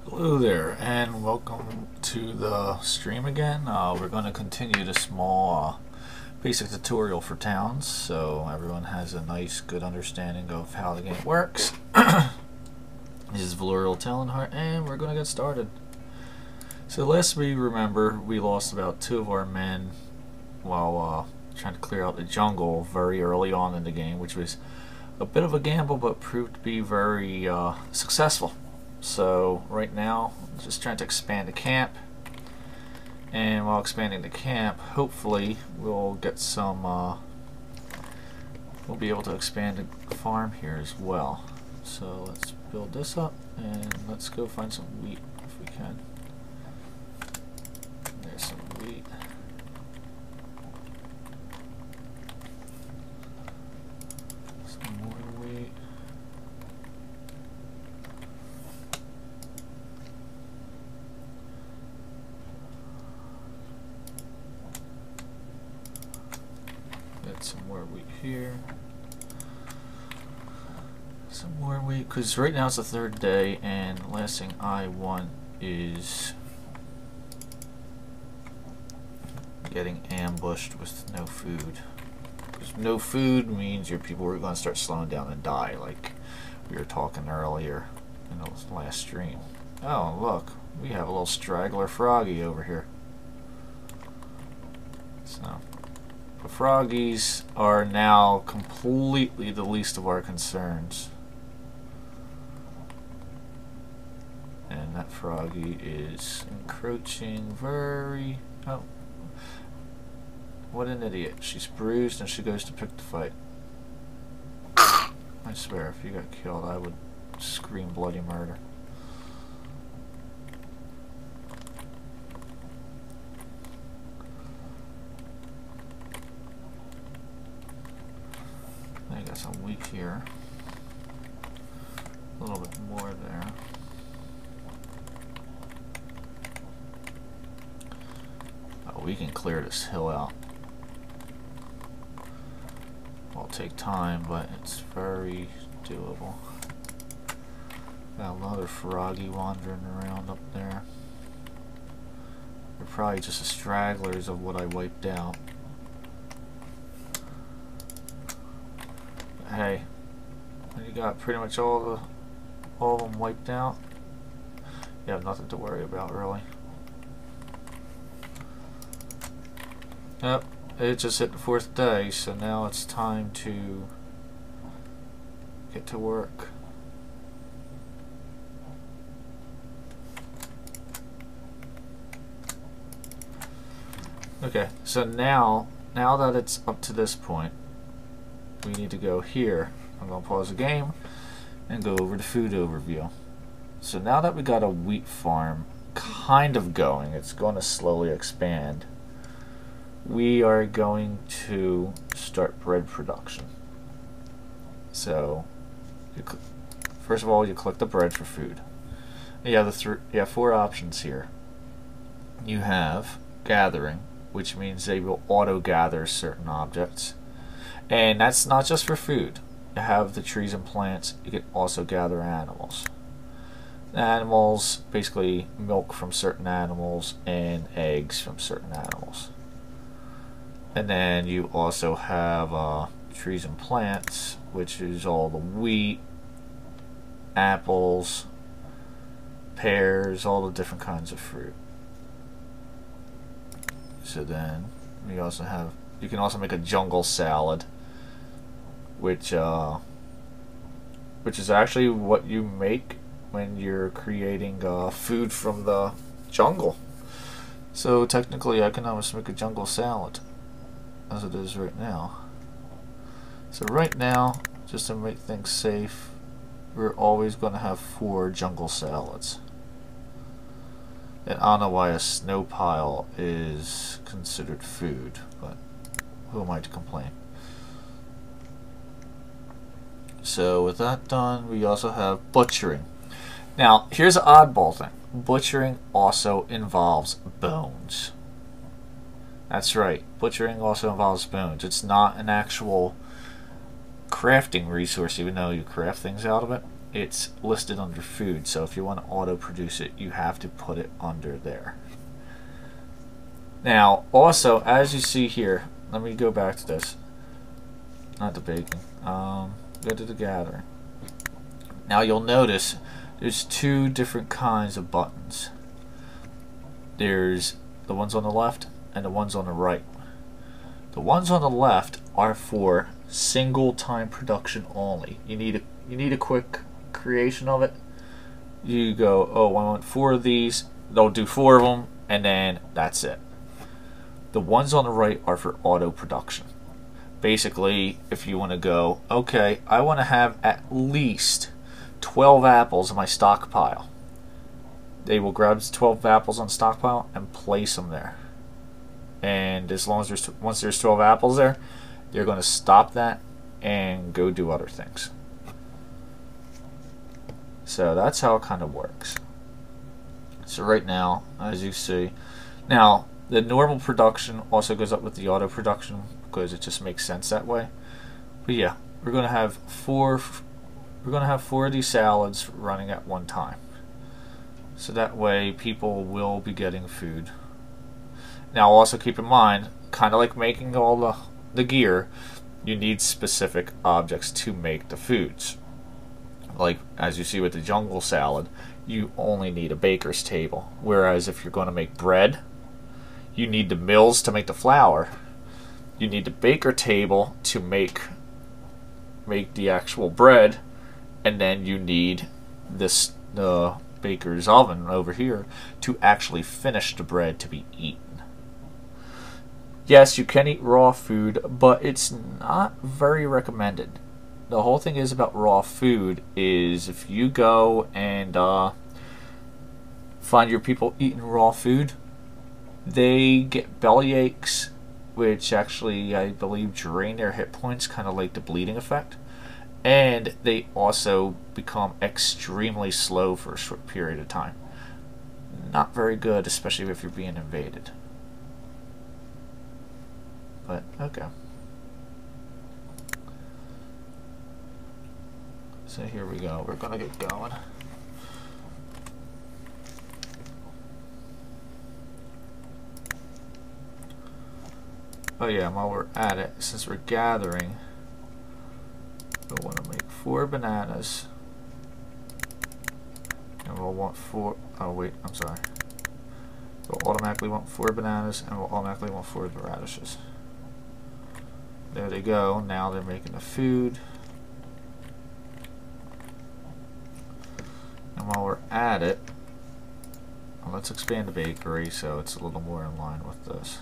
Hello there, and welcome to the stream again. We're going to continue the small basic tutorial for towns, so everyone has a nice, good understanding of how the game works. This is Valerial Talonheart, and we're going to get started. So last we remember, we lost about 2 of our men while trying to clear out the jungle very early on in the game, which was a bit of a gamble, but proved to be very successful. So right now, I'm just trying to expand the camp, and while expanding the camp, hopefully we'll get some. We'll be able to expand the farm here as well. So let's build this up, and let's go find some wheat if we can. There's some wheat. Some more wheat. Some more wheat here. Some more wheat, because right now it's the 3rd day, and the last thing I want is getting ambushed with no food. Because no food means your people are going to start slowing down and die, like we were talking earlier in the last stream. Oh, look, we have a little straggler froggy over here. So the froggies are now completely the least of our concerns. And that froggy is encroaching very... Oh. What an idiot. She's bruised and she goes to pick the fight. I swear, if you got killed, I would scream bloody murder. I got some wheat here. A little bit more there. Oh, we can clear this hill out. It'll take time, but it's very doable. Got another froggy wandering around up there. They're probably just the stragglers of what I wiped out. Hey, when you got pretty much all of them wiped out, you have nothing to worry about, really. Yep, it just hit the 4th day, so now it's time to get to work. Okay, so now that it's up to this point, we need to go here. I'm going to pause the game and go over to food overview. So now that we got a wheat farm kind of going, it's going to slowly expand. We are going to start bread production. So first of all, you collect the bread for food. You have 4 options here. You have gathering, which means they will auto gather certain objects. And that's not just for food. You have the trees and plants. You can also gather animals. Animals, basically milk from certain animals and eggs from certain animals. And then you also have trees and plants, which is all the wheat, apples, pears, all the different kinds of fruit. So then we also have, you can also make a jungle salad, which is actually what you make when you're creating food from the jungle. So technically I can almost make a jungle salad as it is right now. So right now, just to make things safe, we're always going to have 4 jungle salads. And I don't know why a snow pile is considered food, but who am I to complain? So with that done, we also have butchering. Now, here's an oddball thing. Butchering also involves bones. That's right. Butchering also involves bones. It's not an actual crafting resource, even though you craft things out of it. it's listed under food. So if you want to auto produce it, you have to put it under there. Now also, as you see here, let me go back to this, not the baking, go to the gathering. Now you'll notice there's two different kinds of buttons. There's the ones on the left and the ones on the right. The ones on the left are for single time production only. You need a quick creation of it. You go, oh, I want 4 of these. They'll do 4 of them, and then that's it. The ones on the right are for auto production. Basically, if you want to go, okay, I want to have at least 12 apples in my stockpile. They will grab 12 apples on stockpile and place them there. And as long as once there's 12 apples there, you're going to stop that and go do other things. So that's how it kind of works. So right now, as you see, now the normal production also goes up with the auto production because it just makes sense that way. But yeah, we're going to have 4 of these salads running at one time. So that way people will be getting food. Now also keep in mind, kind of like making all the gear, you need specific objects to make the foods. Like as you see with the jungle salad, you only need a baker's table. Whereas if you're going to make bread, you need the mills to make the flour. You need the baker table to make the actual bread, and then you need the baker's oven over here to actually finish the bread to be eaten. Yes, you can eat raw food, but it's not very recommended. The whole thing is about raw food is if you go and find your people eating raw food, they get belly aches, which actually I believe drain their hit points, kind of like the bleeding effect. And they also become extremely slow for a short period of time. Not very good, especially if you're being invaded. But, okay. So here we go. We're going to get going. Oh yeah, while we're at it, since we're gathering, we'll want to make 4 bananas. And we'll want 4, oh wait, I'm sorry. We'll automatically want 4 bananas, and we'll automatically want 4 radishes. There they go. Now they're making the food. And while we're at it, let's expand the bakery so it's a little more in line with this.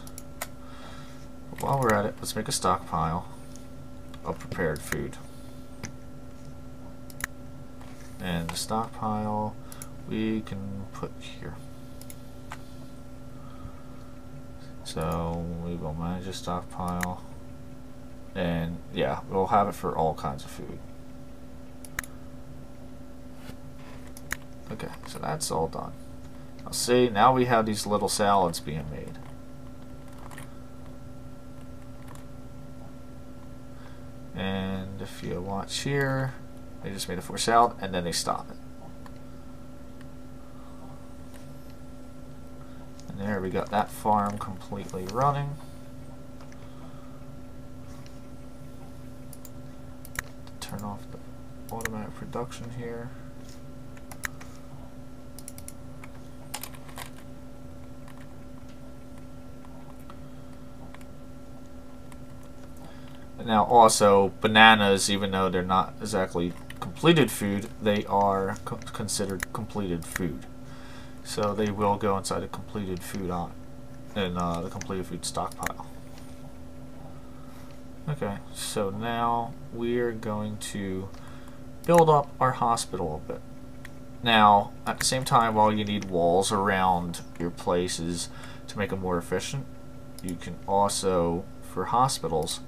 But while we're at it, let's make a stockpile of prepared food. And the stockpile we can put here. So we will manage a stockpile. And yeah, we'll have it for all kinds of food. Okay, so that's all done. Now see, now we have these little salads being made. And if you watch here, they just made a 4 salad and then they stop it. And there we got that farm completely running. Turn off the automatic production here. Now also, bananas, even though they're not exactly completed food, they are considered completed food. So they will go inside a completed food the completed food stockpile. Okay, so now we're going to build up our hospital a bit. Now, at the same time, while you need walls around your places to make them more efficient, you can also, for hospitals,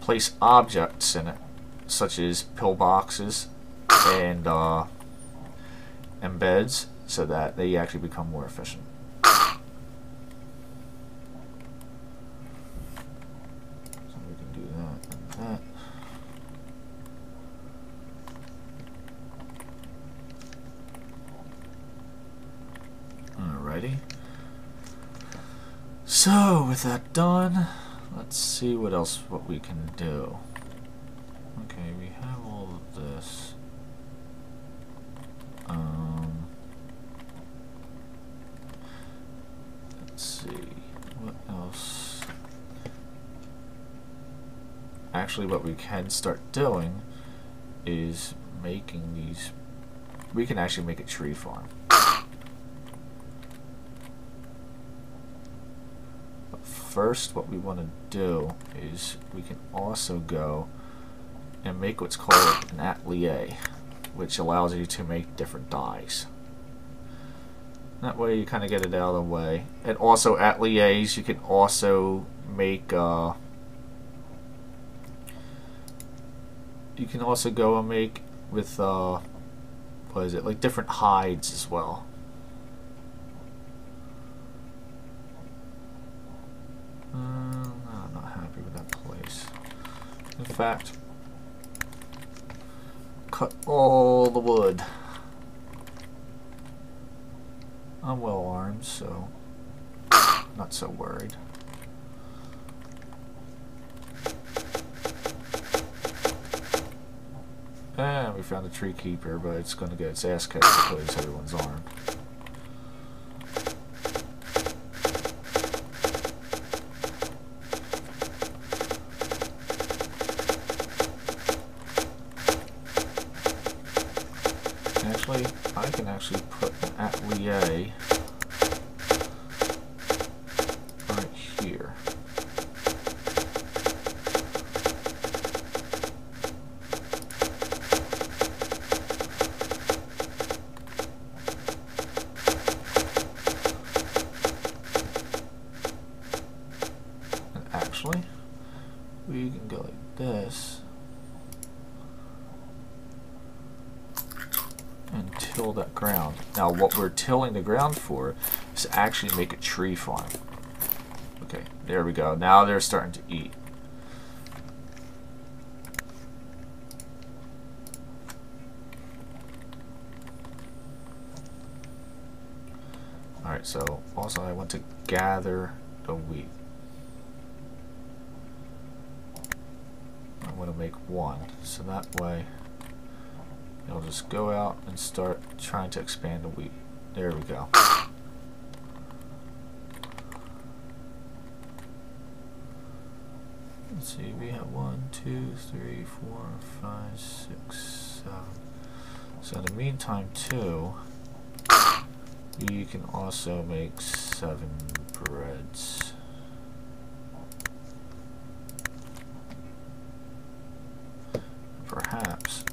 place objects in it, such as pillboxes and beds, so that they actually become more efficient. So we can do that and that. Alrighty. So with that done, let's see what we can do. Okay, we have all of this. Let's see what else. Actually, what we can start doing is making these. We can actually make a tree farm. But first, what we want to do is we can also go and make what's called an atelier, which allows you to make different dyes. That way you kind of get it out of the way. And also ateliers, you can also make you can also go and make with what is it, like different hides as well. I'm not happy with that place. In fact, cut all the wood. I'm well armed, so not so worried. And we found a tree keeper, but it's going to get its ass kicked because everyone's armed. Actually, I can actually put an atelier right here. And actually, we can go like this. And till that ground. Now what we're tilling the ground for is to actually make a tree farm. Okay, there we go. Now they're starting to eat. Alright, so also I want to gather the wheat. I want to make one, so that way I'll just go out and start trying to expand the wheat. There we go. Let's see, we have 1, 2, 3, 4, 5, 6, 7. So in the meantime, too, you can also make 7 breads. Perhaps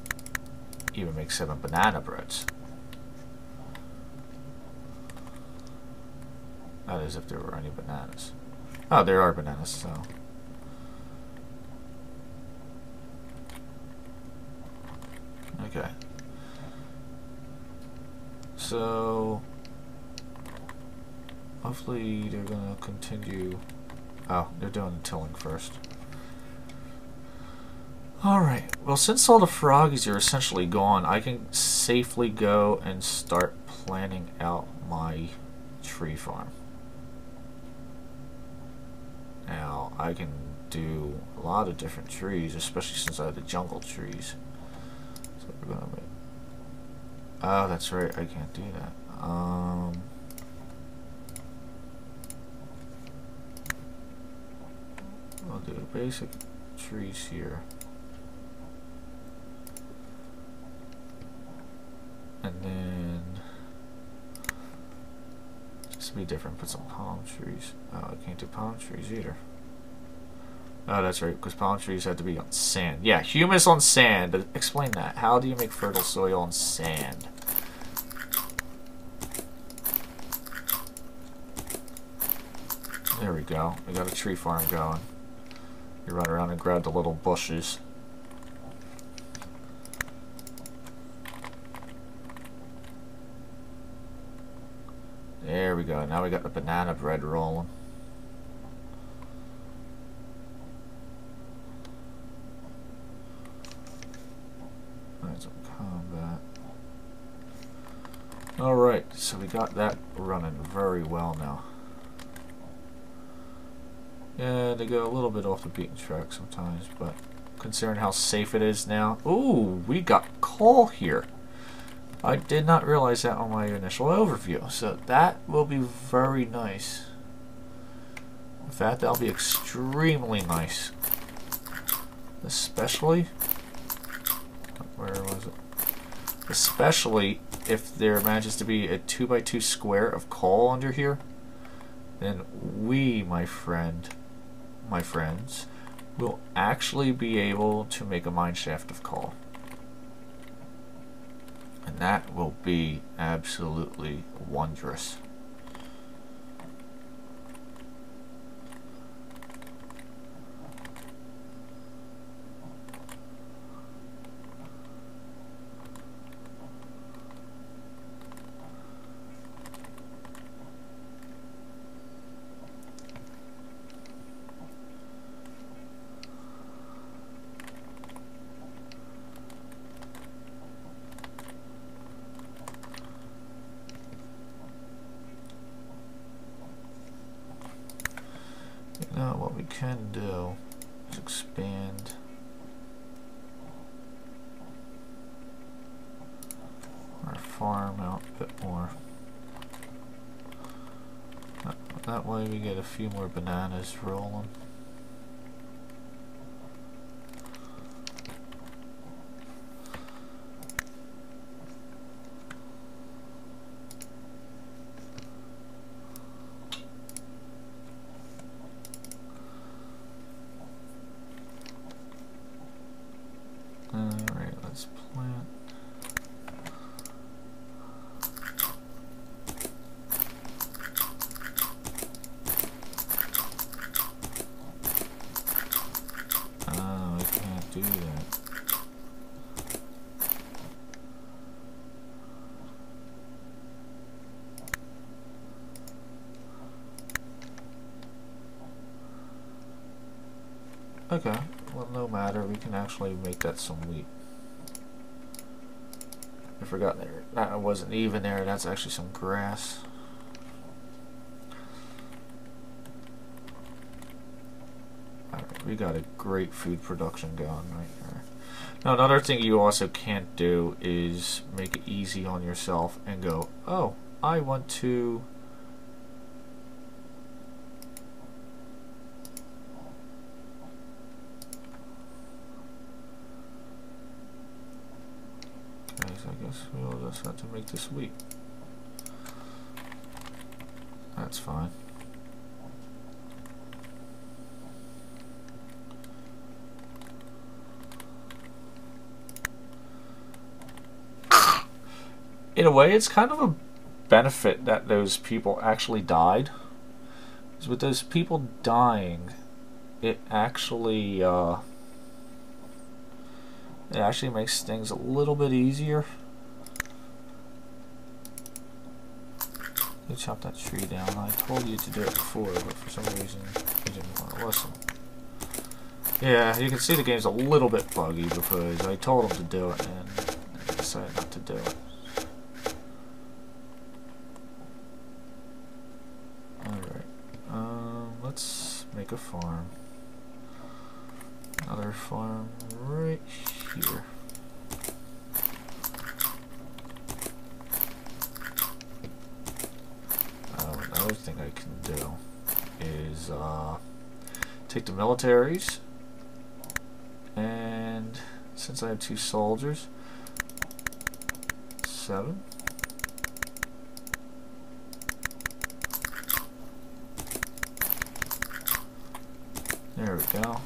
even make 7 banana breads. That is, if there were any bananas. Oh, there are bananas, so. Okay. So, hopefully they're gonna continue. Oh, they're doing the tilling first. Alright, well, since all the froggies are essentially gone, I can safely go and start planning out my tree farm. Now, I can do a lot of different trees, especially since I have the jungle trees. So we're gonna make. Oh, that's right, I can't do that. I'll do basic trees here. And then just be different, put some palm trees. Oh, I can't do palm trees either. Oh, that's right, because palm trees have to be on sand. Yeah, humus on sand. Explain that. How do you make fertile soil on sand? There we go. We got a tree farm going. You run around and grab the little bushes. There we go. Now we got the banana bread rolling. Alright, some combat. Alright, so we got that running very well now. Yeah, they go a little bit off the beaten track sometimes, but considering how safe it is now. Ooh, we got coal here. I did not realize that on my initial overview, so that will be very nice. In fact, that'll be extremely nice. Especially, where was it? Especially if there manages to be a 2x2 square of coal under here, then we, my friends, will actually be able to make a mine shaft of coal. And that will be absolutely wondrous. Now what we can do is expand our farm out a bit more. That way we get a few more bananas rolling. Alright, let's plant. Oh, I can't do that. Okay, well, no matter, we can actually make that some wheat. I forgot there. That wasn't even there. That's actually some grass. Alright, we got a great food production going right here. Now, another thing you also can't do is make it easy on yourself and go, oh, I want to... I guess we'll just have to make this wheat. That's fine. In a way, it's kind of a benefit that those people actually died. Because with those people dying, it actually makes things a little bit easier. You chop that tree down. I told you to do it before, but for some reason you didn't want to listen. Yeah, you can see the game's a little bit buggy because I told him to do it and I decided not to do it. Alright, let's make a farm. Another farm right here. Another thing I can do is take the militaries, and since I have 2 soldiers, 7. There we go.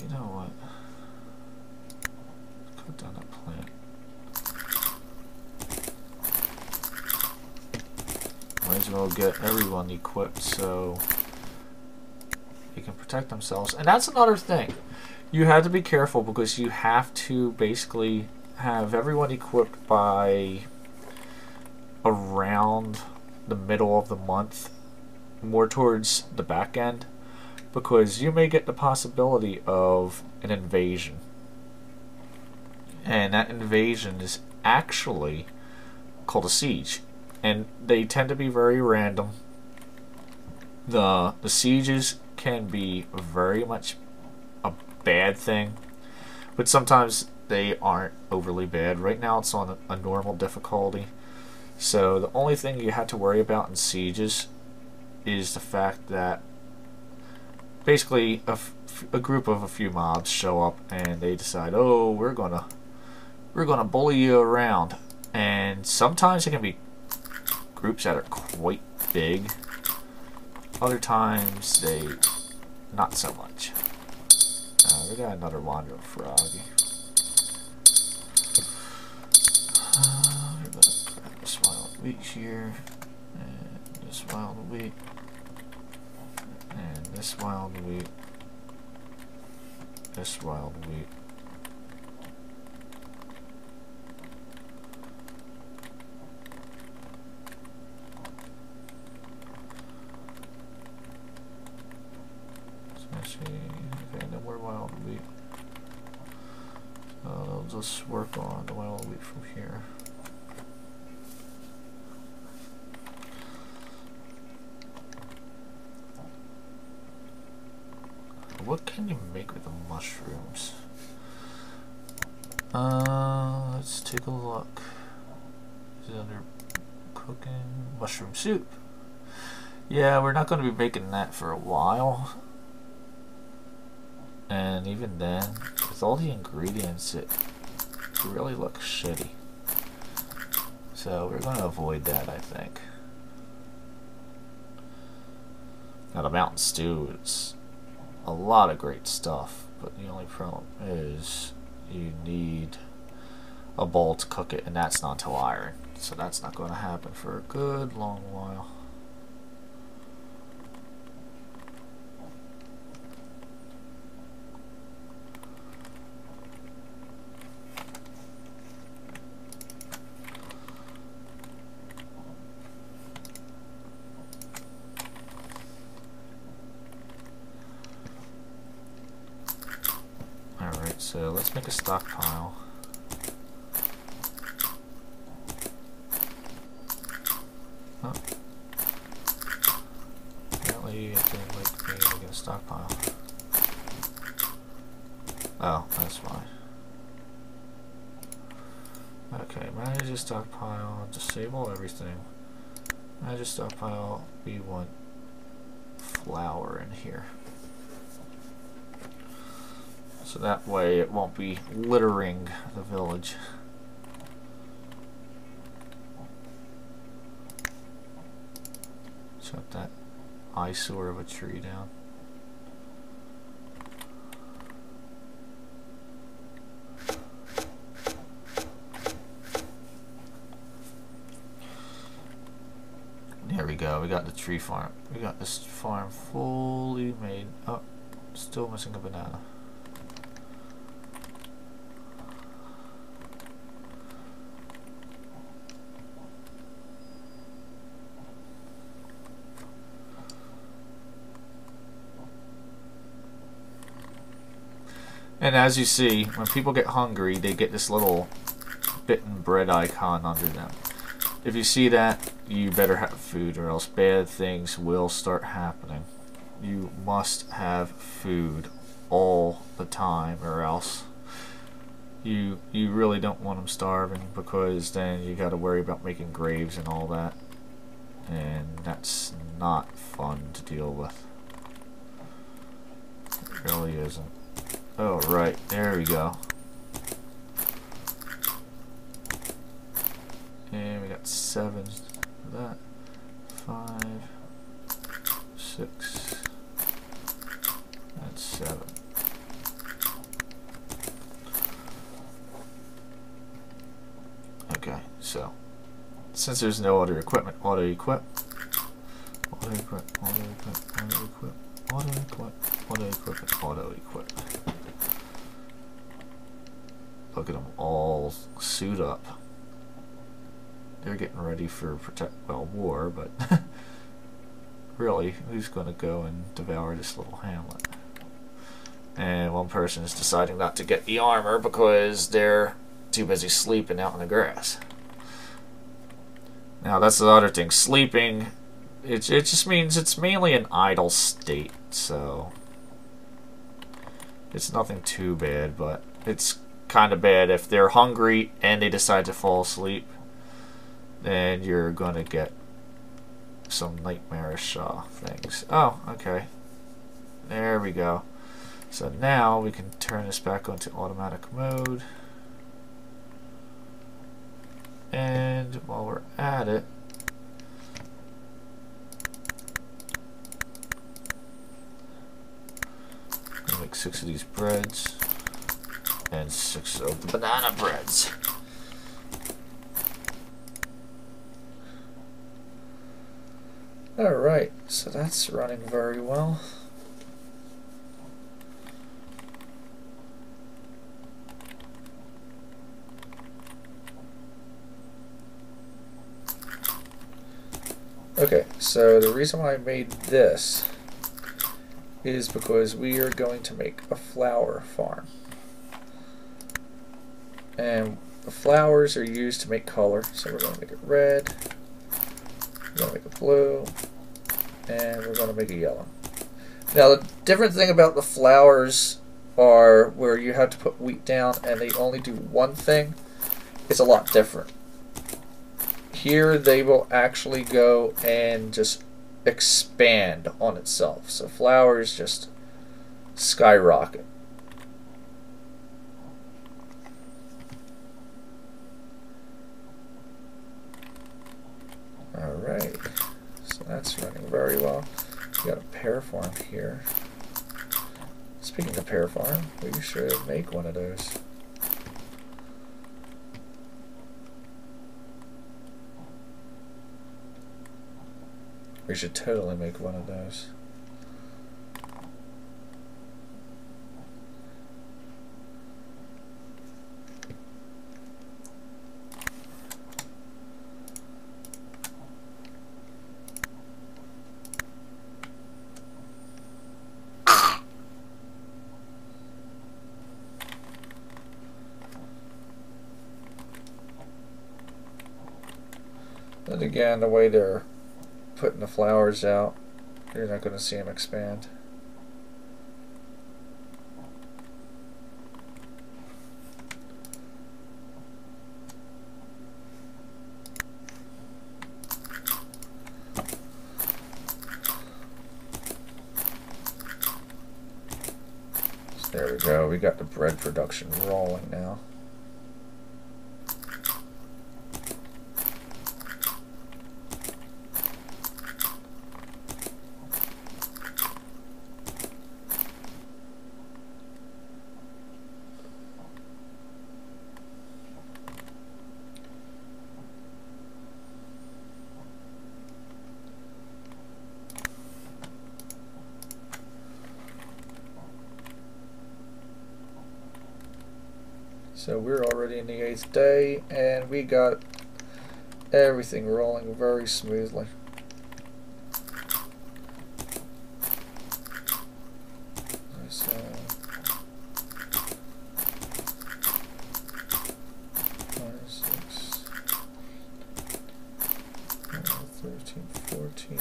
You know what? Cut down that plant. Might as well get everyone equipped so they can protect themselves. And that's another thing. You have to be careful because you have to basically have everyone equipped by around the middle of the month, more towards the back end, because you may get the possibility of an invasion. And that invasion is actually called a siege. And they tend to be very random. The sieges can be very much a bad thing, but sometimes they aren't overly bad. Right now it's on a normal difficulty. So the only thing you have to worry about in sieges is the fact that basically a group of a few mobs show up and they decide, oh, we're gonna bully you around. And sometimes it can be groups that are quite big. Other times they not so much. We got another wandering froggy. We're gonna grab this wild wheat here, and this wild wheat, and this wild wheat, this wild wheat. Okay, no more wild wheat. So I'll just work on the wild wheat from here. What can you make with the mushrooms? Let's take a look. Is it under cooking? Mushroom soup. Yeah, we're not going to be making that for a while. And even then, with all the ingredients, it really looks shitty. So we're going to avoid that, I think. Now the mountain stew is a lot of great stuff, but the only problem is you need a bowl to cook it, and that's not till iron. So that's not going to happen for a good long while. Alright, so let's make a stockpile. Oh. Apparently you have to like me to get a stockpile. Oh, that's why. Okay, manage a stockpile, disable everything. Manage a stockpile, we want flour in here. So that way it won't be littering the village. Shut that eyesore of a tree down. There we go, we got the tree farm. We got this farm fully made. Oh, still missing a banana. And as you see, when people get hungry, they get this little bitten bread icon under them. If you see that, you better have food, or else bad things will start happening. You must have food all the time, or else you really don't want them starving, because then you got to worry about making graves and all that, and that's not fun to deal with. It really isn't. Oh, right, there we go. And we got 7 for that. 5, 6, that's 7. Okay, so since there's no other equipment, auto equip, auto equip, auto equip, auto equip, auto equip, auto equip, and auto equip. Look at them all suit up. They're getting ready for war, but really, who's going to go and devour this little hamlet? And one person is deciding not to get the armor because they're too busy sleeping out in the grass. Now that's the other thing. Sleeping, it just means it's mainly an idle state, so it's nothing too bad, but it's kind of bad if they're hungry and they decide to fall asleep. Then you're going to get some nightmarish things. Oh, okay. There we go. So now we can turn this back onto automatic mode. And while we're at it, we'll make 6 of these breads and 6 of the banana breads. Alright, so that's running very well. Okay, so the reason why I made this is because we are going to make a flower farm. And the flowers are used to make color, so we're going to make it red, we're going to make it blue, and we're going to make it yellow. Now the different thing about the flowers are where you have to put wheat down and they only do one thing. It's a lot different. Here they will actually go and just expand on itself. So flowers just skyrocket. Alright, so that's running very well. We got a pear farm here. Speaking of pear farm, we should make one of those. We should totally make one of those. And again, the way they're putting the flowers out, you're not going to see them expand. So there we go, we got the bread production rolling now. So we're already in the 8th day, and we got everything rolling very smoothly. So 6, 13, 14.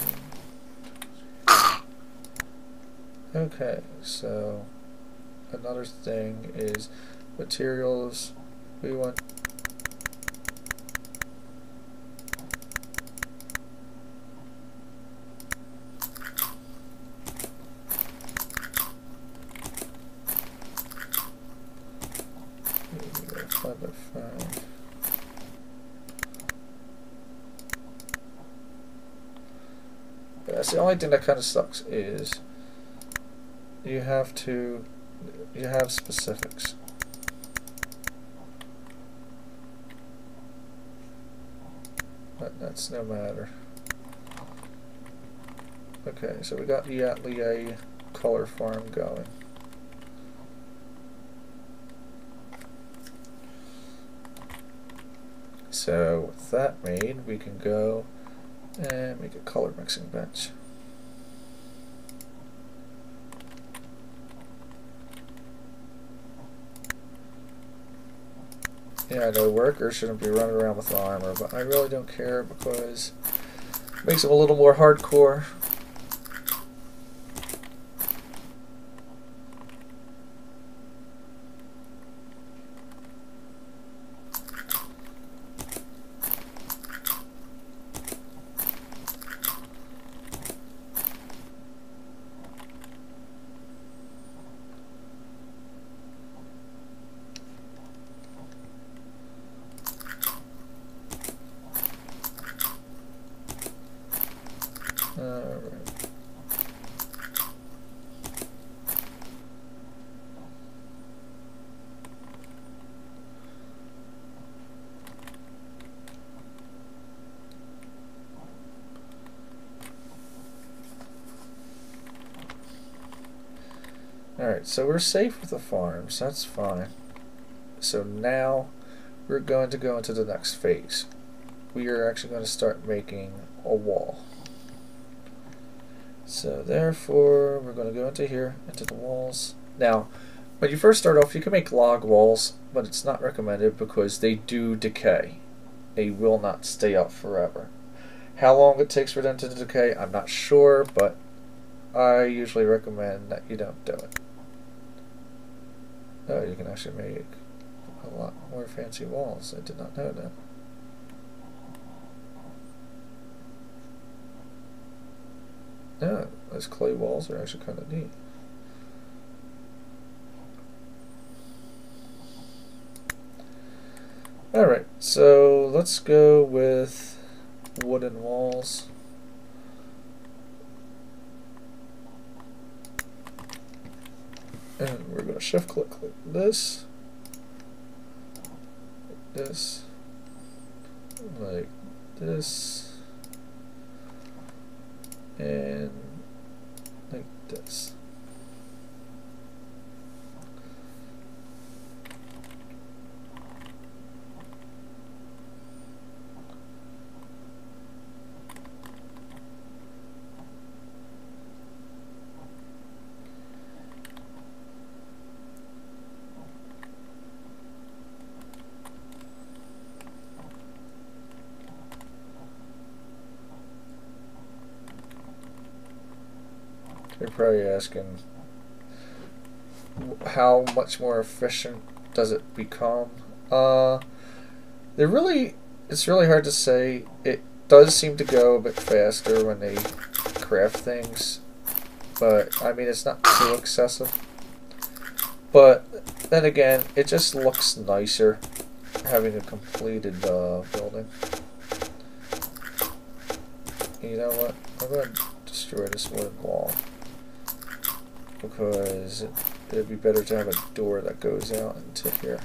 Okay, so another thing is materials. We want we go 5 by 5. That's the only thing that kind of sucks is you have specifics. But that's no matter. Okay, so we got the Atelier color farm going. So with that made, we can go and make a color mixing bench. Yeah, I know workers shouldn't be running around with armor, but I really don't care because it makes them a little more hardcore. Alright, so we're safe with the farms, that's fine. So now we're going to go into the next phase. We are actually going to start making a wall. So therefore, we're going to go into here, into the walls. Now, when you first start off, you can make log walls, but it's not recommended because they do decay. They will not stay up forever. How long it takes for them to decay, I'm not sure, but I usually recommend that you don't do it. Oh, you can actually make a lot more fancy walls. I did not know that. Yeah, those clay walls are actually kind of neat. Alright, so let's go with wooden walls. And we're going to shift click this, like this, like this, and like this. You're probably asking, how much more efficient does it become? It's really hard to say. It does seem to go a bit faster when they craft things, but I mean it's not too excessive. But then again, it just looks nicer having a completed building. You know what? I'm going to destroy this wooden wall, because it'd be better to have a door that goes out into here.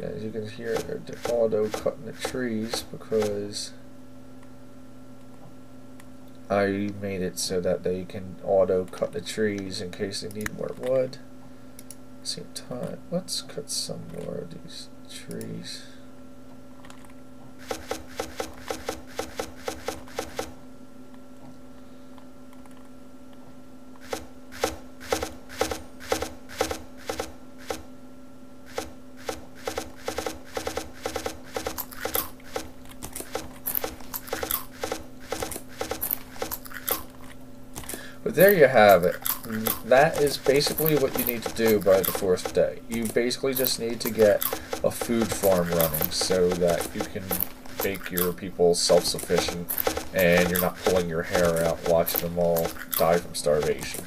As you can hear, they're auto cutting the trees because I made it so that they can auto cut the trees in case they need more wood. At the same time, let's cut some more of these trees. But there you have it. That is basically what you need to do by the 4th day. You basically just need to get a food farm running so that you can make your people self-sufficient and you're not pulling your hair out watching them all die from starvation.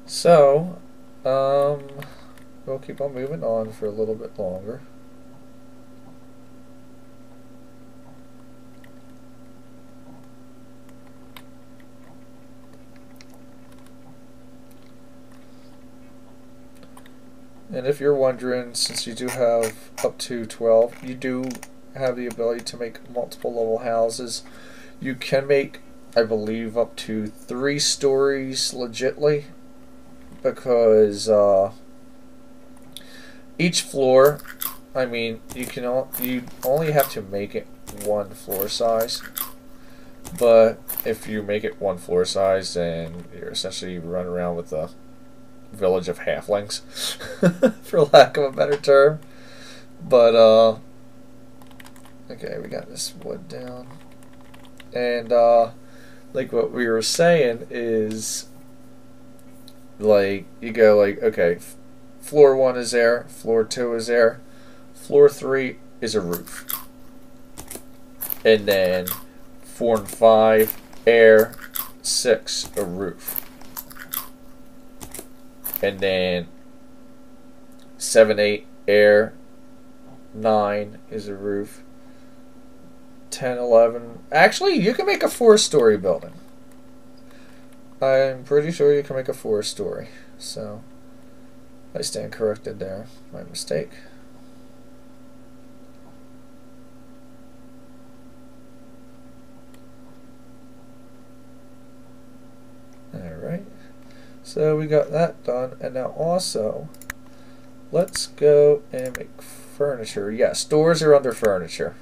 So, we'll keep on moving on for a little bit longer. And if you're wondering, since you do have up to 12, you do have the ability to make multiple level houses. You can make, I believe, up to 3 stories legitly, because each floor, I mean, you only have to make it one floor size. But if you make it one floor size, then you're essentially running around with a village of halflings, for lack of a better term. But okay, we got this wood down, and like what we were saying is, like, you go like, okay, floor 1 is there, floor 2 is there, floor 3 is a roof, and then 4 and 5 air, 6 a roof, and then 7, 8 air, 9 is a roof, 10, 11. Actually, you can make a 4-story building. I'm pretty sure you can make a 4-story. So I stand corrected there. My mistake. Alright. So we got that done. And now also, let's go and make furniture. Yes, doors are under furniture.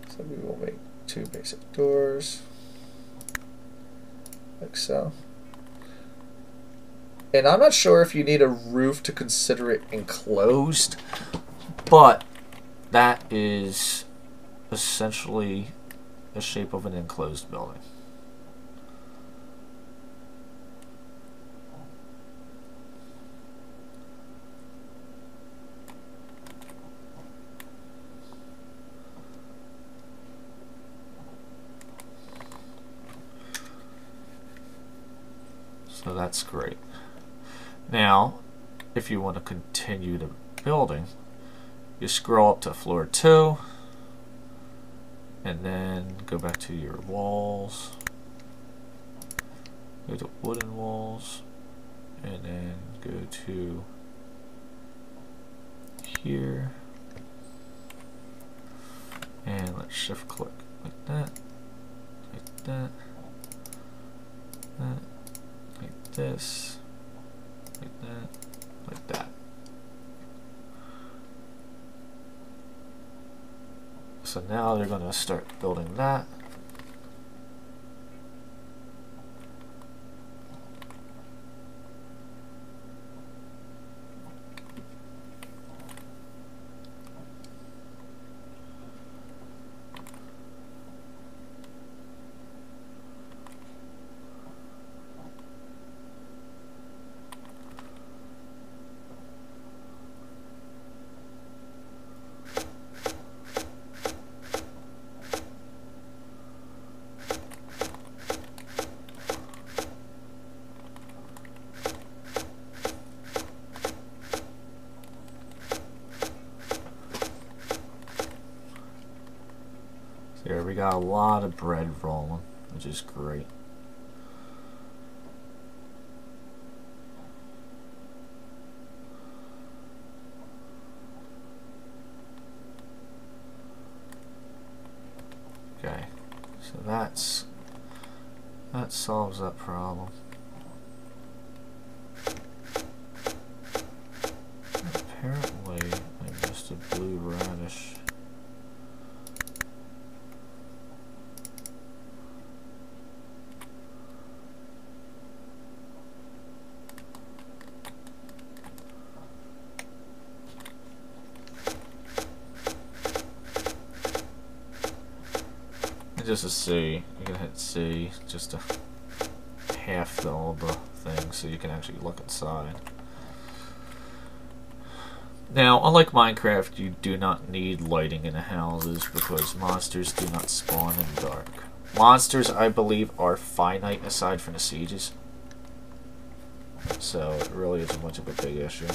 So we will make 2 basic doors, like so. And I'm not sure if you need a roof to consider it enclosed, but that is essentially the shape of an enclosed building. So that's great. Now, if you want to continue the building, you scroll up to floor 2, and then go back to your walls, go to wooden walls, and then go to here, and let's shift click like that, like that, that. Like this, like that, like that. So now they're going to start building that. There, we got a lot of bread rolling, which is great. Okay, so that solves that problem. Apparently, I missed a blue radish. Just to see, you can hit C just to half all the things so you can actually look inside. Now, unlike Minecraft, you do not need lighting in the houses because monsters do not spawn in the dark. Monsters, I believe, are finite aside from the sieges, so it really isn't much of a big issue.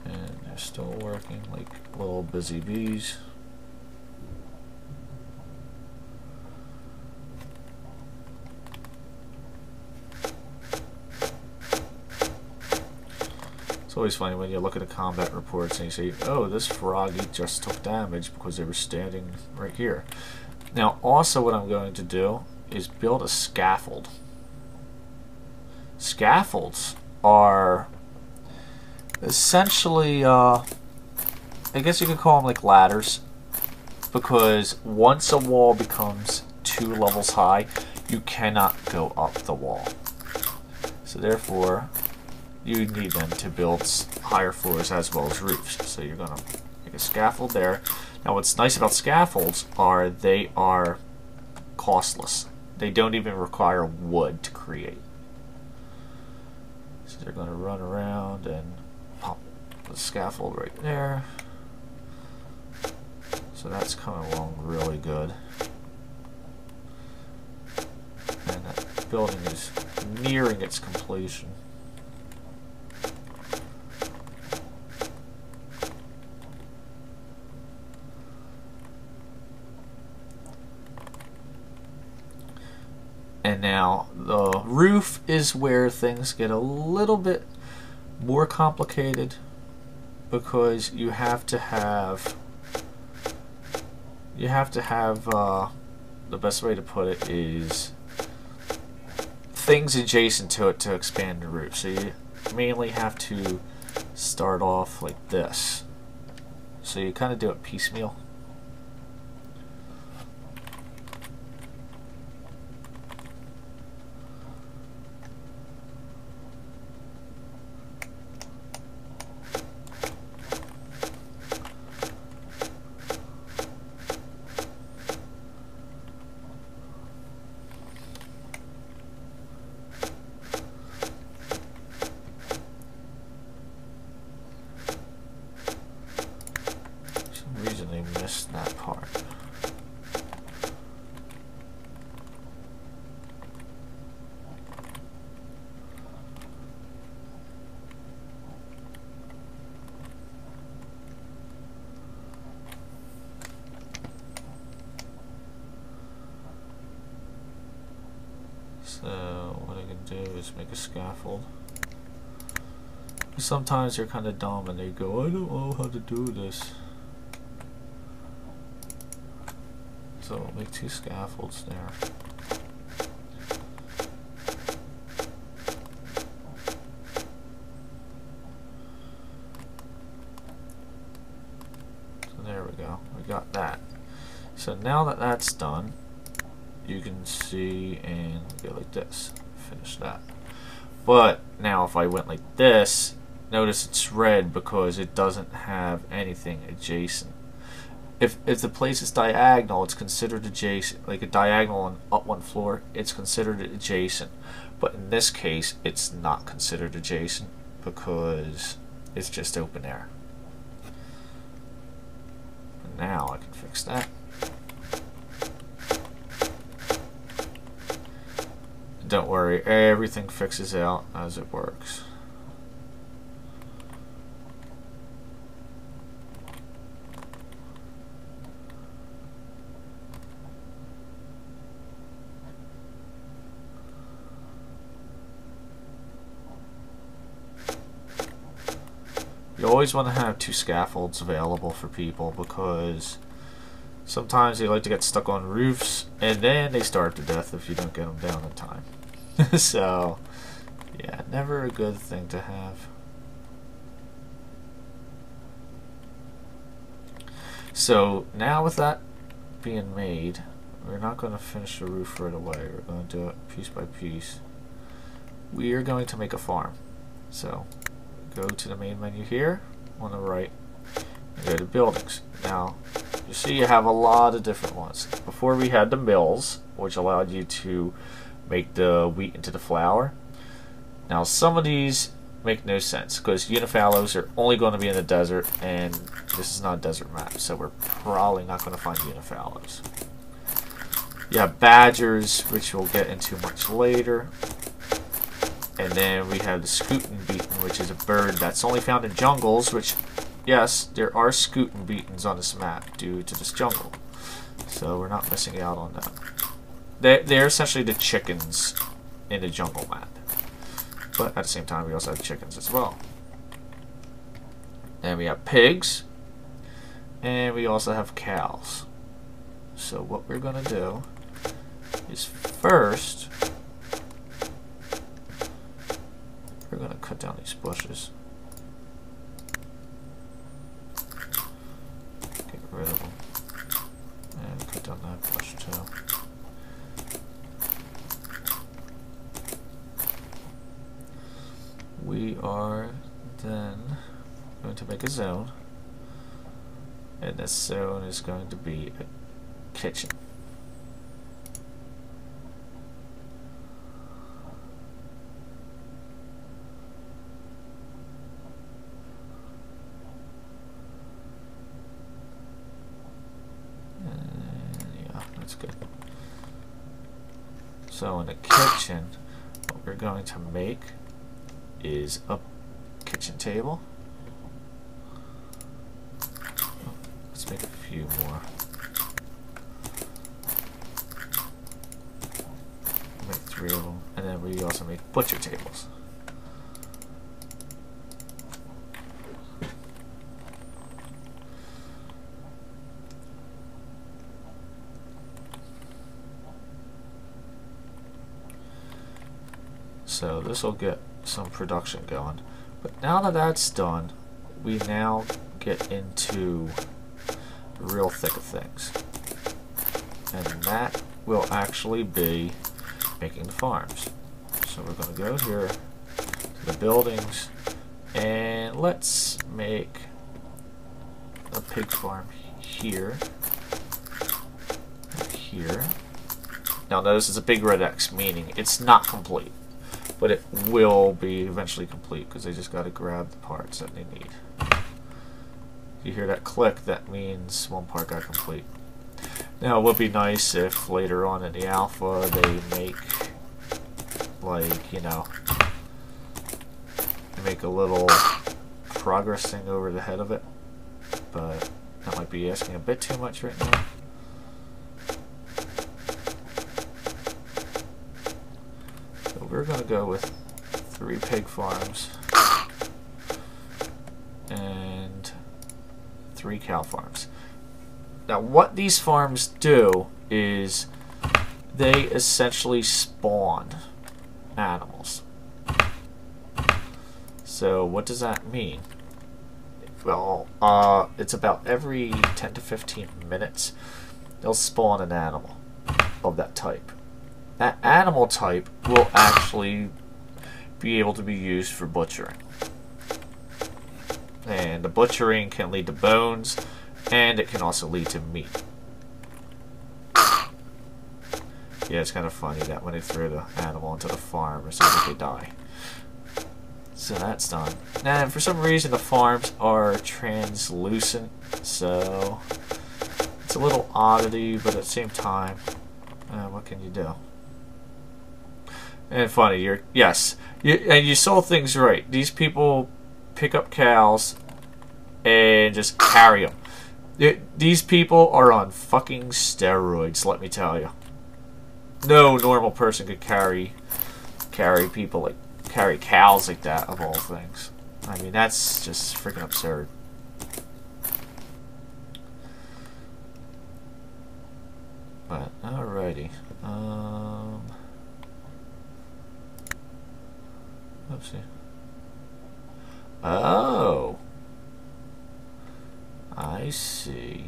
And they're still working like little busy bees. It's always funny when you look at the combat reports and you say, oh, this froggy just took damage because they were standing right here. Now, also what I'm going to do is build a scaffold. Scaffolds are essentially, I guess you could call them like ladders, because once a wall becomes 2 levels high, you cannot go up the wall. So therefore, you need them to build higher floors as well as roofs. So you're going to make a scaffold there. Now what's nice about scaffolds are they are costless. They don't even require wood to create. So they're going to run around and pop the scaffold right there. So that's coming along really good. And that building is nearing its completion. And now the roof is where things get a little bit more complicated, because you have to have the best way to put it is things adjacent to it to expand the roof. So you mainly have to start off like this. So you kind of do it piecemeal. Missed that part. So what I can do is make a scaffold. Sometimes you're kind of dumb and they go, I don't know how to do this. So we'll make 2 scaffolds there. So there we go. We got that. So now that that's done, you can see and go like this. Finish that. But now if I went like this, notice it's red because it doesn't have anything adjacent. If the place is diagonal, it's considered adjacent. Like a diagonal on up one floor, it's considered adjacent. But in this case, it's not considered adjacent because it's just open air. And now I can fix that. Don't worry, everything fixes out as it works. You always want to have 2 scaffolds available for people, because sometimes they like to get stuck on roofs and then they starve to death if you don't get them down in time. So, yeah, never a good thing to have. So now with that being made, we're not going to finish the roof right away. We're going to do it piece by piece. We are going to make a farm. So go to the main menu here on the right and go to buildings. Now you see you have a lot of different ones. Before we had the mills, which allowed you to make the wheat into the flour. Now some of these make no sense because unifallows are only going to be in the desert, and this is not a desert map, so we're probably not going to find unifallows. You have badgers, which we'll get into much later. And then we have the Skootenbeeten, which is a bird that's only found in jungles, which, yes, there are Skootenbeetens on this map due to this jungle. So we're not missing out on them. They're essentially the chickens in the jungle map. But at the same time, we also have chickens as well. Then we have pigs. And we also have cows. So what we're going to do is first are then going to make a zone, and this zone is going to be a kitchen. Yeah, that's good. So in the kitchen, what we're going to make is a kitchen table. Let's make a few more. Make 3 of them, and then we also make butcher tables. So this will get some production going. But now that that's done, we now get into the real thick of things. And that will actually be making the farms. So we're going to go here to the buildings, and let's make a pig farm here. Here. Now notice it's a big red X, meaning it's not complete. But it will be eventually complete because they just got to grab the parts that they need. If you hear that click, that means one part got complete. Now it would be nice if later on in the alpha they make, like, you know, they make a little progress thing over the head of it, but that might be asking a bit too much right now. We're going to go with 3 pig farms and 3 cow farms. Now what these farms do is they essentially spawn animals. So what does that mean? Well, it's about every 10 to 15 minutes they'll spawn an animal of that type. That animal type will actually be able to be used for butchering. And the butchering can lead to bones, and it can also lead to meat. Yeah, it's kind of funny that when they throw the animal into the farm, it's like they die. So that's done. And for some reason the farms are translucent, so it's a little oddity, but at the same time, what can you do? And funny, and you saw things right. These people pick up cows and just carry them. These people are on fucking steroids, let me tell you. No normal person could carry people like carry cows like that, of all things. I mean, that's just freaking absurd. But alrighty. Oopsie. Oh, I see.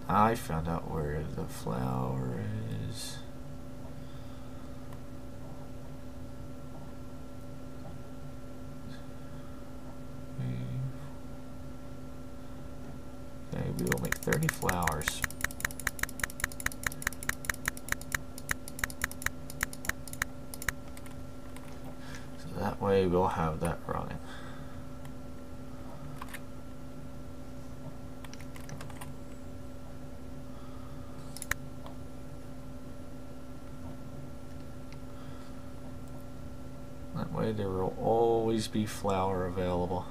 I found out where the flour is. Okay, we will make 30 flowers. So that way we'll have that running. That way there will always be flour available.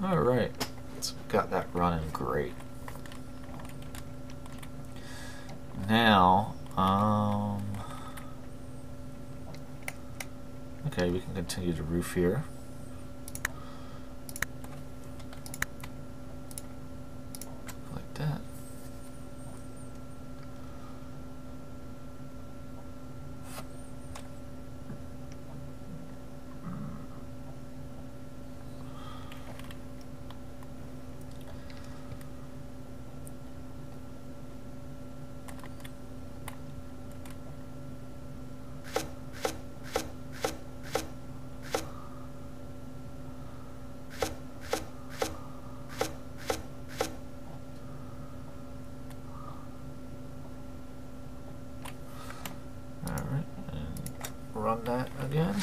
Alright, so got that running great. Now, okay, we can continue the roof here. Like that. run that again.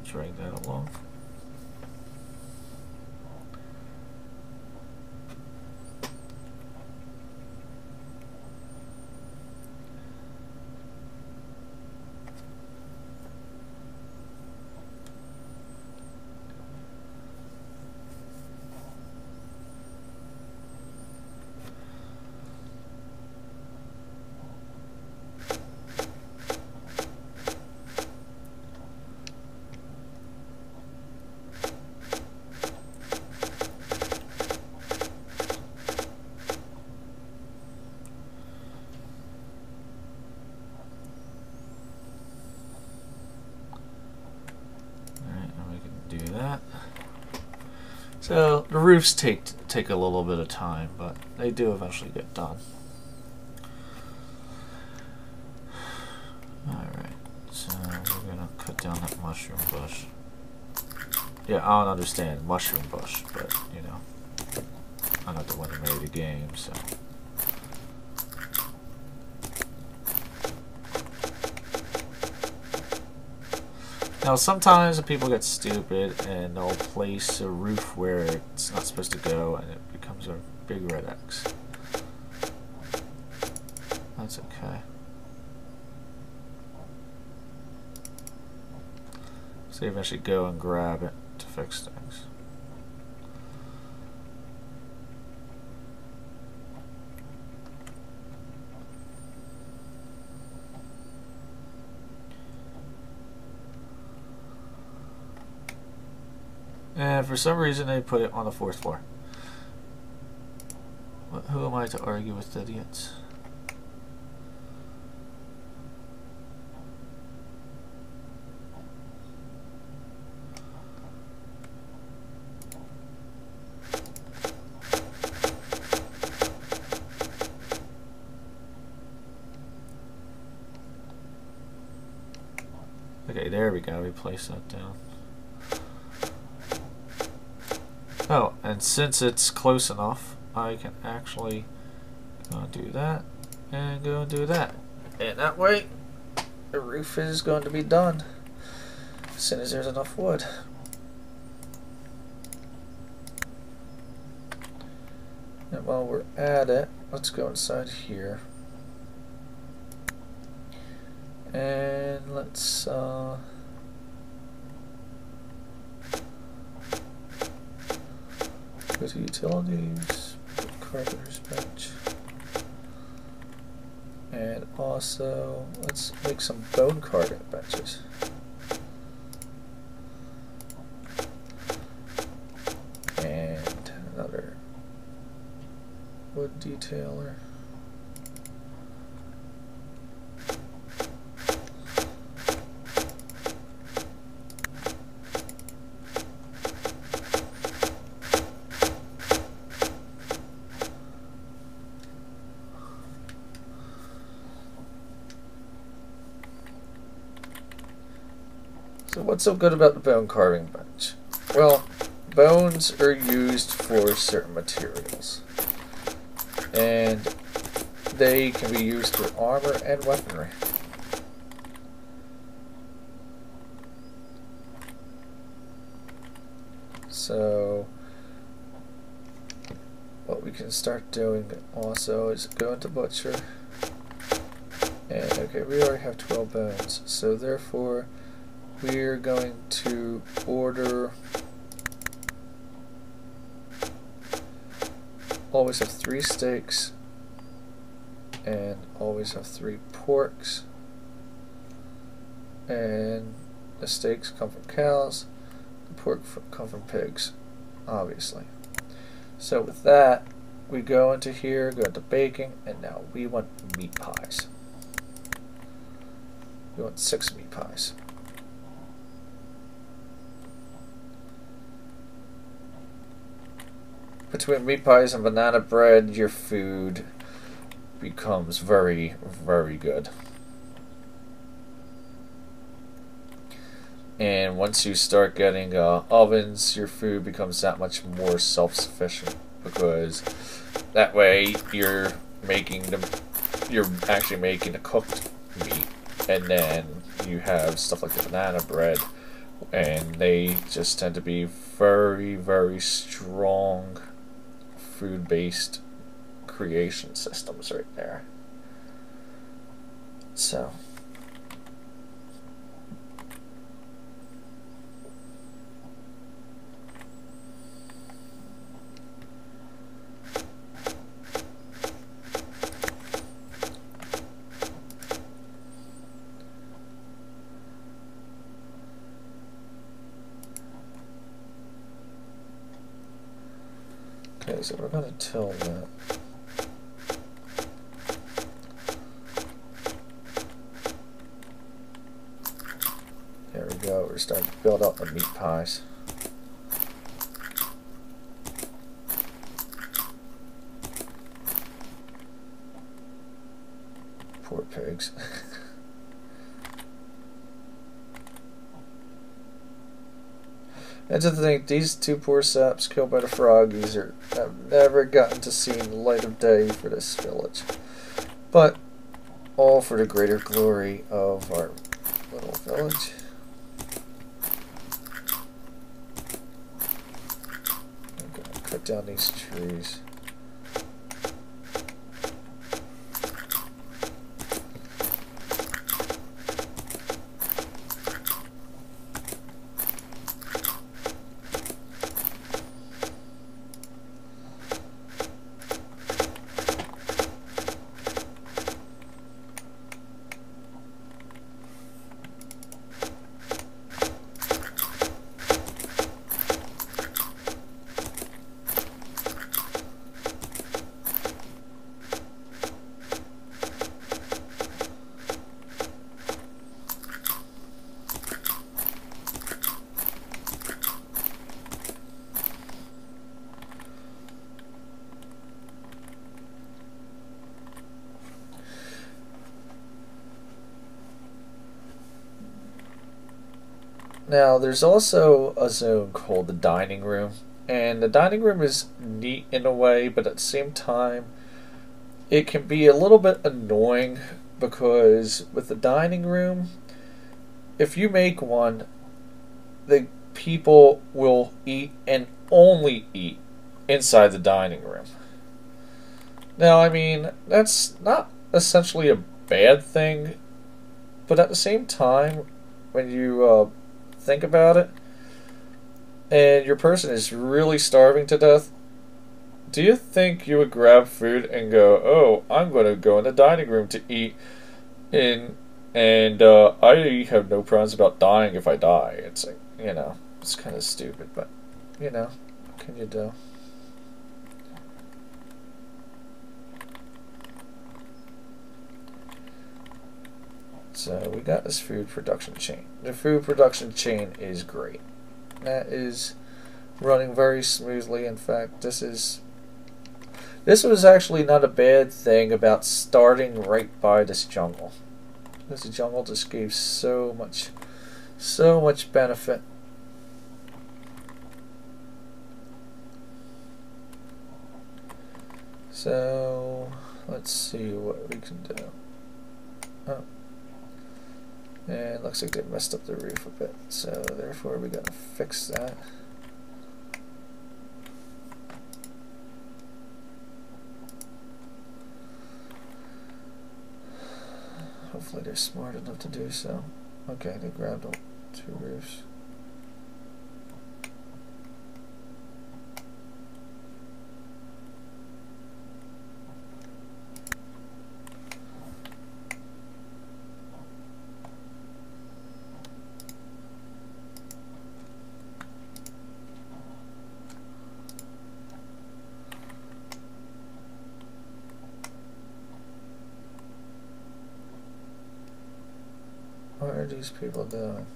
Drag that along. Do that. So the roofs take a little bit of time, but they do eventually get done. Alright, so we're gonna cut down that mushroom bush. Yeah, I don't understand mushroom bush, but you know, I'm not the one who made the game, so. Now sometimes people get stupid and they'll place a roof where it's not supposed to go and it becomes a big red X. That's okay. So you eventually go and grab it to fix things. And for some reason they put it on the 4th floor. Who am I to argue with idiots? Okay, there we go. We place that down. Oh, and since it's close enough, I can actually do that and go and do that. And that way, the roof is going to be done as soon as there's enough wood. And while we're at it, let's go inside here. And let's go to utilities, carpenter's bench, and also let's make some bone carving benches. And another wood detailer. So what's so good about the bone carving bench? Well, bones are used for certain materials, and they can be used for armor and weaponry. So what we can start doing also is go into butcher, and okay, we already have 12 bones, so therefore we're going to order, always have 3 steaks, and always have 3 porks. And the steaks come from cows, the pork come from pigs, obviously. So with that, we go into here, go into baking, and now we want meat pies. We want 6 meat pies. Between meat pies and banana bread, your food becomes very, very good. And once you start getting ovens, your food becomes that much more self-sufficient, because that way you're actually making a cooked meat, and then you have stuff like the banana bread, and they just tend to be very, very strong food-based creation systems right there. So okay, so we're going to till that. There we go, we're starting to build up the meat pies. Poor pigs. And to think, these 2 poor saps killed by the froggies have never gotten to see the light of day for this village. But all for the greater glory of our little village. I'm gonna cut down these trees. Now, there's also a zone called the dining room, and the dining room is neat in a way, but at the same time, it can be a little bit annoying, because with the dining room, if you make one, the people will eat and only eat inside the dining room. Now, I mean, that's not essentially a bad thing, but at the same time, when you think about it, and your person is really starving to death, do you think you would grab food and go, oh, I'm going to go in the dining room to eat, and I have no problems about dying if I die? It's like, you know, it's kind of stupid, but, you know, what can you do? So we got this food production chain. The food production chain is great. That is running very smoothly. In fact, this was actually not a bad thing about starting right by this jungle. This jungle just gave so much benefit. So let's see what we can do. Oh. And it looks like they messed up the roof a bit, so therefore we gotta fix that. Hopefully they're smart enough to do so. Okay, they grabbed all 2 roofs. are these people doing?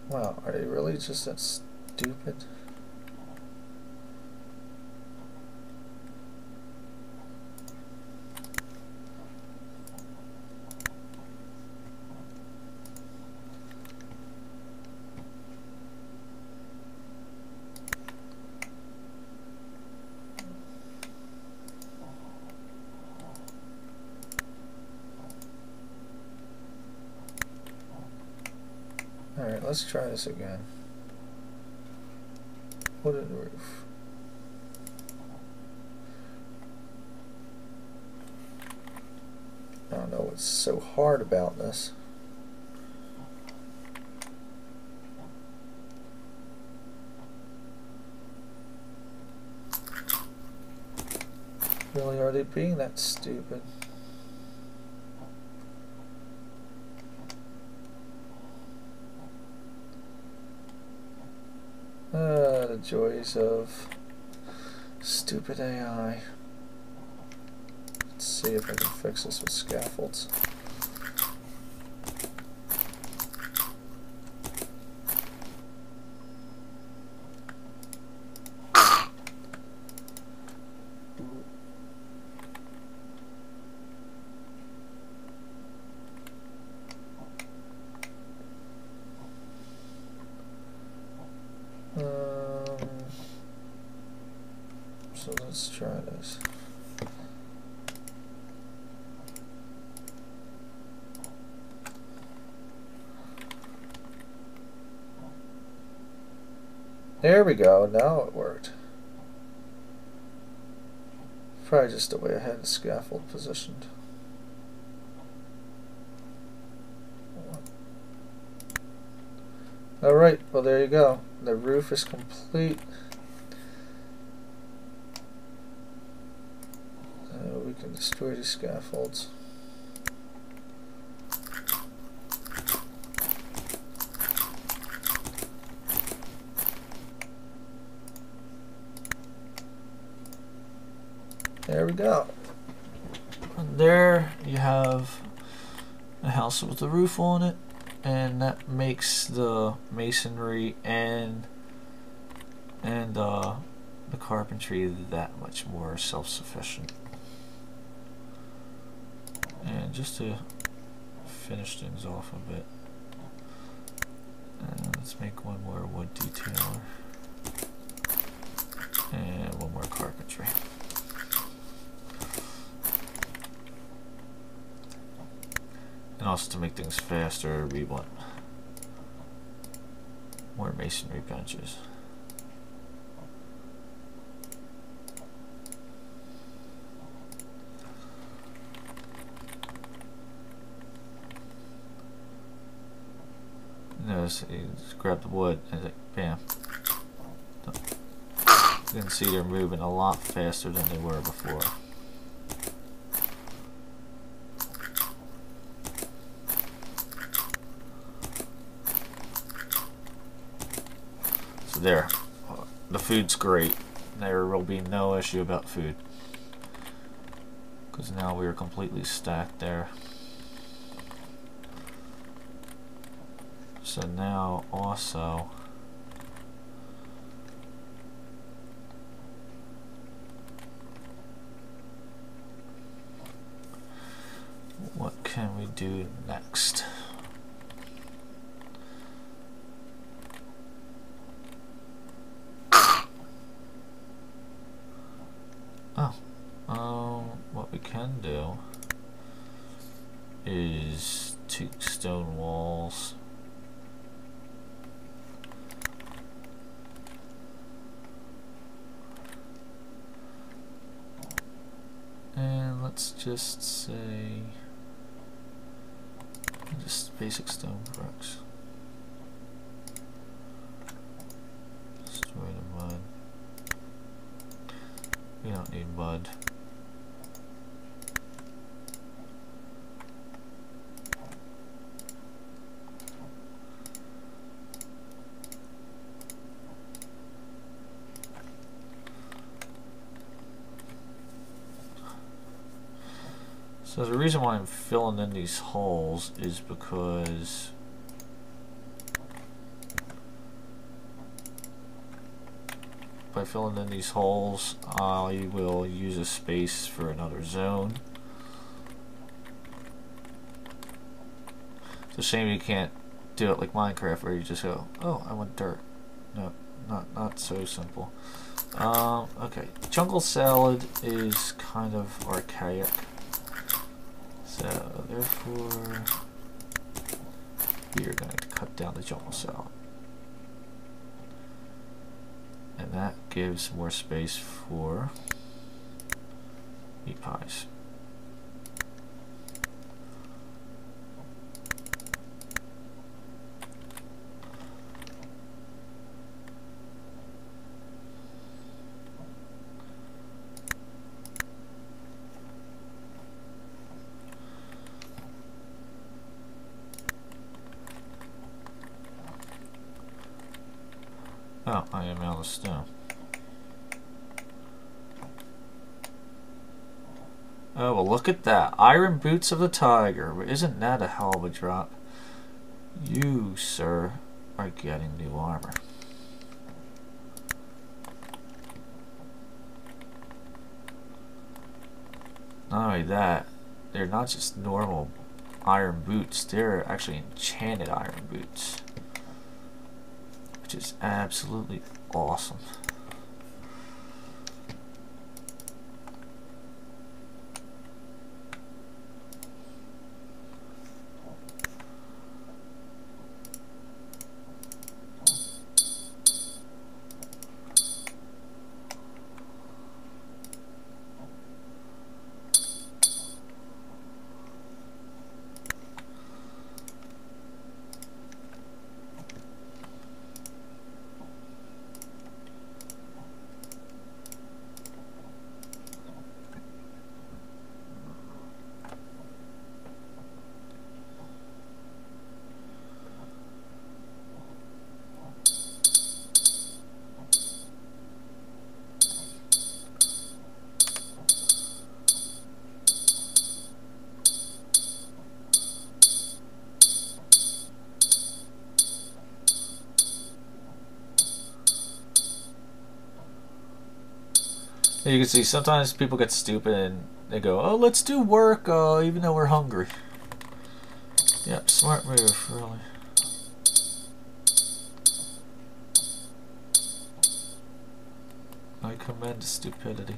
Wow, are they really just that stupid? Alright, let's try this again. Wooden roof. I don't know what's so hard about this. Really, are they being that stupid? The joys of stupid AI. Let's see if I can fix this with scaffolds. So let's try this. There we go, now it worked. Probably just the way I had the scaffold positioned. Alright, well there you go. The roof is complete. We can destroy the scaffolds. There we go. And there you have a house with a roof on it, and that makes the masonry and the carpentry that much more self-sufficient. And just to finish things off a bit, let's make one more wood detailer and one more carpentry. And also to make things faster, we want more masonry benches. Notice you just grab the wood and like, bam. You can see they're moving a lot faster than they were before. So there, the food's great. There will be no issue about food, because now we are completely stacked there. So now also what can we do next? What we can do is take stone walls and let's just say just basic stone bricks. Destroy the mud. We don't need mud. So the reason why I'm filling in these holes is because by filling in these holes, I will use a space for another zone. It's a shame you can't do it like Minecraft where you just go, oh, I want dirt. No, not so simple. Okay, jungle salad is kind of archaic. So therefore, we are going to cut down the jungle salad. And that gives more space for meat pies. Oh, I am out of stone. Oh, well, look at that. Iron Boots of the Tiger. Isn't that a hell of a drop? You, sir, are getting new armor. Not only that, they're not just normal iron boots. They're actually enchanted iron boots. Which is absolutely awesome. You can see sometimes people get stupid and they go, oh, let's do work even though we're hungry. Yep, smart move, really. I commend stupidity.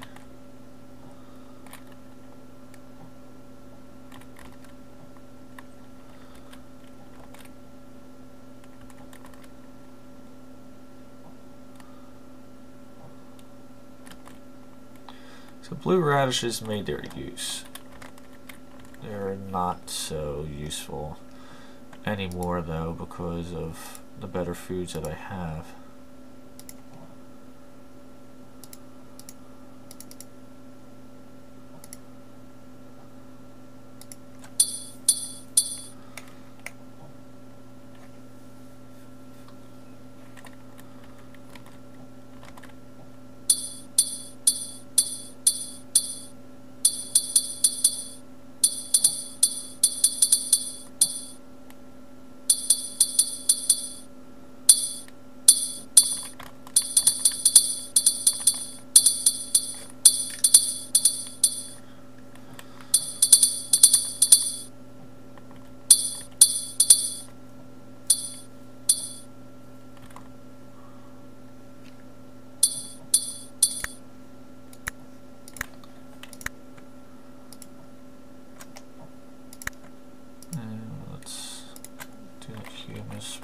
So blue radishes made their use. They're not so useful anymore though because of the better foods that I have.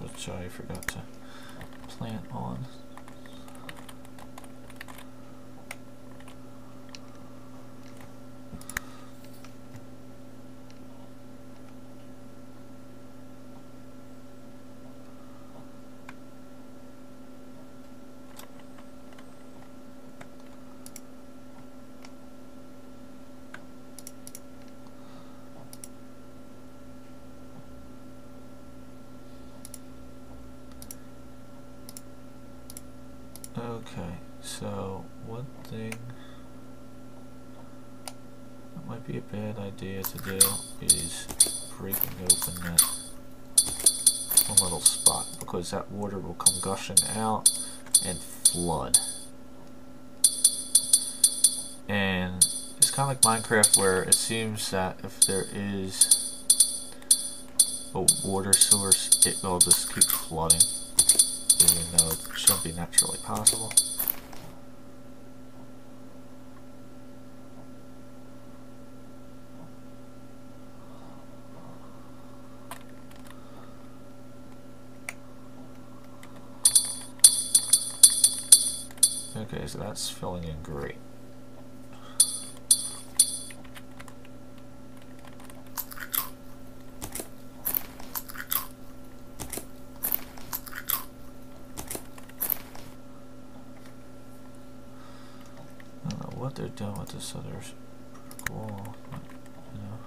Which I forgot to plant on. Okay, so one thing I'm might be a bad idea to do is breaking open that one little spot, because that water will come gushing out and flood. And it's kind of like Minecraft, where it seems that if there is a water source, it will just keep flooding, even though it shouldn't be naturally possible. Okay, so that's filling in great. I don't know what they're doing with this other brick wall, but, you know.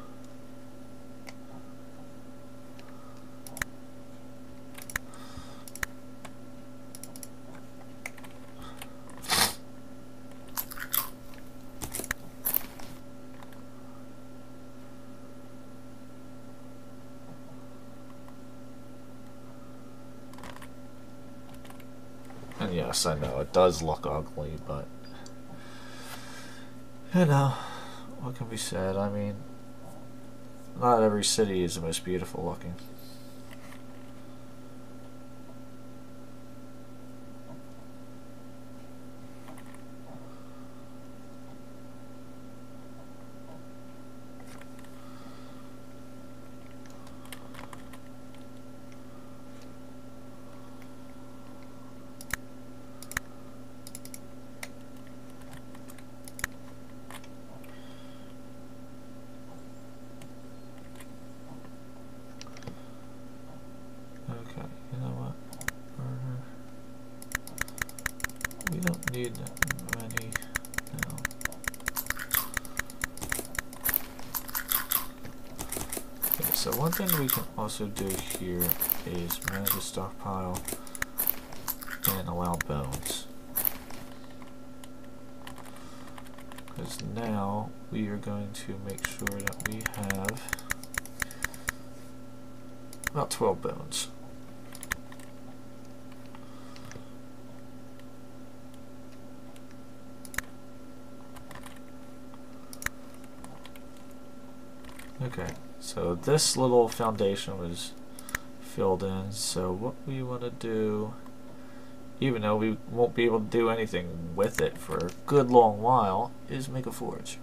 And yes, I know it does look ugly, but you know, what can be said? I mean, not every city is the most beautiful looking. Okay, you know what? We don't need many now. Okay, so one thing we can also do here is manage a stockpile and allow bones. Because now we are going to make sure that we have about 12 bones. Okay, so this little foundation was filled in, so what we want to do, even though we won't be able to do anything with it for a good long while, is make a forge.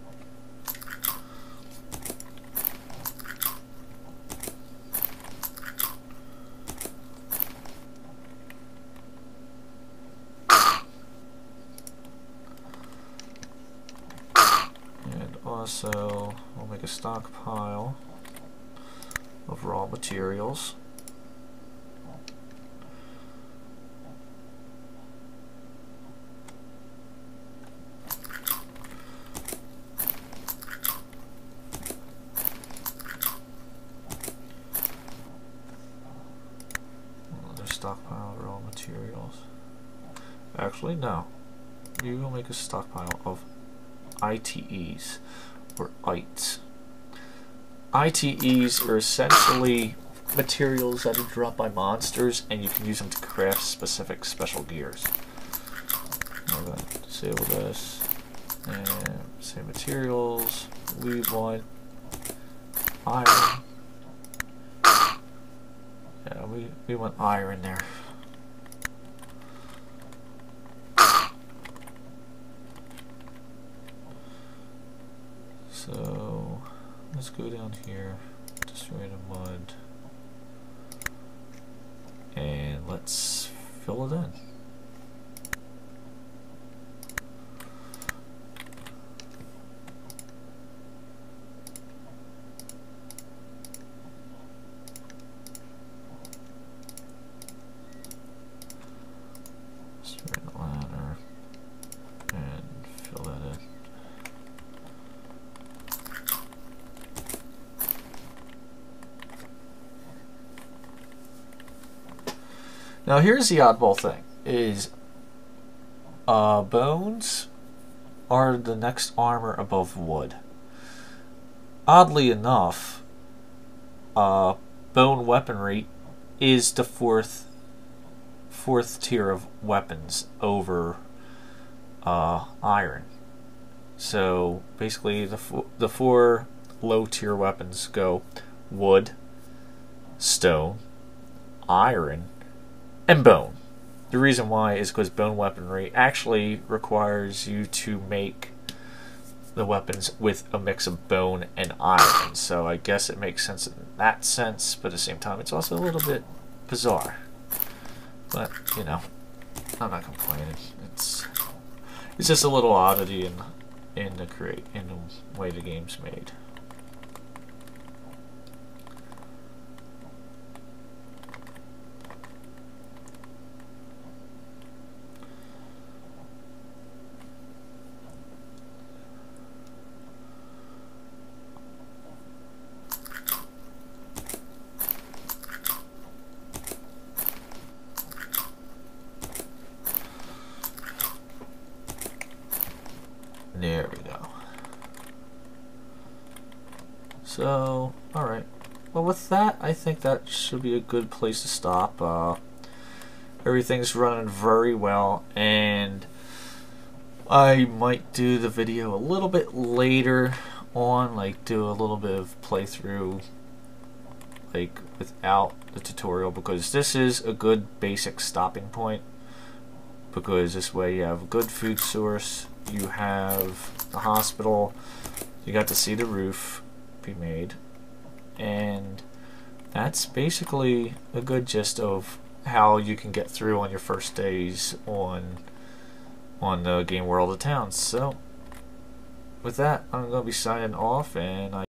So we'll make a stockpile of raw materials. Another stockpile of raw materials. Actually, no. We will make a stockpile of ITEs. Or ITEs. ITEs are essentially materials that are dropped by monsters, and you can use them to craft specific special gears. I'm going to disable this and say materials. We want iron. Yeah, we want iron there. So let's go down here, destroy the mud, and let's fill it in. Destroy the ladder and fill that in. Now here's the oddball thing, is bones are the next armor above wood. oddly enough, bone weaponry is the fourth tier of weapons over iron. So basically, the four low tier weapons go wood, stone, iron, and bone. The reason why is because bone weaponry actually requires you to make the weapons with a mix of bone and iron. So I guess it makes sense in that sense, but at the same time it's also a little bit bizarre. But, you know, I'm not complaining. It's just a little oddity in the way the game's made. There we go. So, alright. Well, with that, I think that should be a good place to stop. Everything's running very well, and I might do the video a little bit later on, like do a little bit of playthrough, like without the tutorial, because this is a good basic stopping point, because this way you have a good food source, you have the hospital, you got to see the roof be made, and that's basically a good gist of how you can get through on your first days on the Game World of Towns. So with that, I'm going to be signing off, and